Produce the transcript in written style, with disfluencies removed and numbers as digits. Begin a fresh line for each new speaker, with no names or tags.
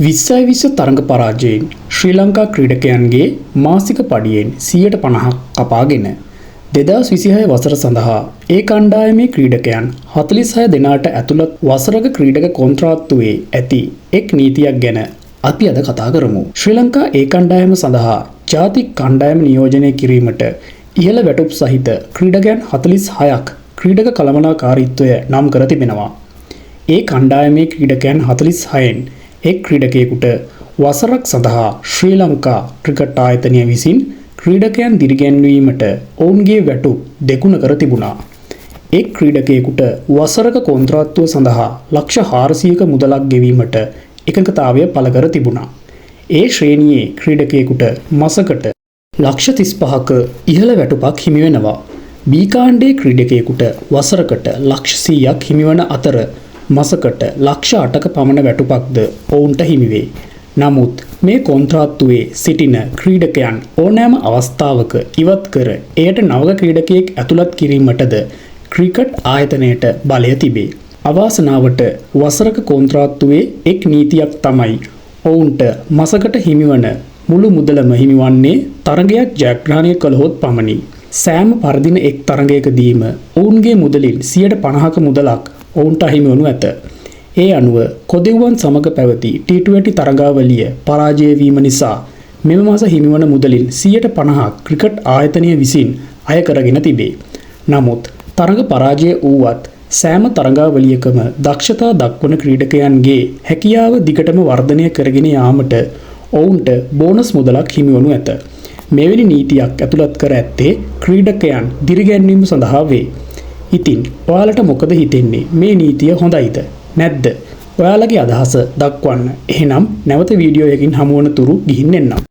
2020 තරඟ පරාජයෙන් ශ්‍රී ලංකා ක්‍රීඩකයන්ගේ මාසික පඩියෙන් 50% කපාගෙන 2026 වසර සඳහා ඒ කණ්ඩායමේ ක්‍රීඩකයන් 46 දෙනාට ඇතුළත් වසරක ක්‍රීඩක කොන්ත්‍රාත්තුවේ ඇති එක් නීතියක් ගැන අපි අද කතා කරමු. ශ්‍රී ලංකා ඒ කණ්ඩායම සඳහා ජාතික කණ්ඩායම නියෝජනය කිරීමට ඉහළ වැටුප් සහිත ක්‍රීඩකයන් 46ක් ක්‍රීඩක කළමනාකාරීත්වය නම් කර තිබෙනවා. ඒ කණ්ඩායමේ ක්‍රීඩකයන් 46න් එක් ක්‍රීඩකයෙකුට වසරක් සඳහා ශ්‍රී ලංකා ක්‍රිකට් ආයතනය විසින් ක්‍රීඩකයන් දිරිගැන්වීමට ඔවුන්ගේ වැටුප් දෙගුණ කර තිබුණා. එක් ක්‍රීඩකයෙකුට වසරක කොන්ත්‍රාත්තුව සඳහා ලක්ෂ 400ක මුදලක් ගෙවීමට එකඟතාවය පළ කර තිබුණා. ඒ ශ්‍රේණියේ ක්‍රීඩකයෙකුට මාසකට ලක්ෂ 35ක ඉහළ වැටුපක් හිමි වෙනවා. බී කාණ්ඩයේ ක්‍රීඩකයෙකුට වසරකට ලක්ෂ 100ක් හිමිවන අතර මාසකට ලක්ෂ 8ක පමණ වැටුපක්ද ඔවුන්ට හිමි වේ. නමුත් මේ කොන්ත්‍රාත්තුවේ සිටින ක්‍රීඩකයන් ඕනෑම අවස්ථාවක ඉවත් කර එයට නවක ක්‍රීඩකයෙක් ඇතුළත් කිරීමටද ක්‍රිකට් ආයතනයට බලය තිබේ. අවාසනාවට වසරක කොන්ත්‍රාත්තුවේ එක් නීතියක් තමයි ඔවුන්ට මාසකට හිමිවන මුළු මුදලම හිමිවන්නේ තරගයක් ජයග්‍රහණය කළහොත් පමණි. සෑම පරදින එක් තරගයකදීම ඔවුන්ගේ මුදලින් 50%ක මුදලක් ඔවුන්ට අහිමිවනු ඇත. ඒ අනුව කොදෙව්වන් සමග පැවති T20 තරගාවලිය පරාජය වීම නිසා මෙම මාස හිමිවන මුදලින් 50% ක්‍රිකට් ආයතනය විසින් අය කරගෙන තිබේ. නමුත් තරග පරාජය වූවත් සෑම තරගාවලියකම දක්ෂතා දක්වන ක්‍රීඩකයන්ගේ හැකියාව දිගටම වර්ධනය කරගෙන යාමට ඔවුන්ට බෝනස් මුදලක් හිමිවනු ඇත. මෙවැනි නීතියක් ඇතුළත් කර ඇත්තේ ක්‍රීඩකයන් දිරිගැන්වීම සඳහා වේ. ඉතින් ඔයාලට මොකද හිතෙන්නේ, මේ නීතිය හොඳයිද නැද්ද? ඔයාලගේ අදහස දක්වන්න. එහෙනම් නැවත වීඩියෝ එකකින් හමු වන තුරු ගිහින් එන්නම්.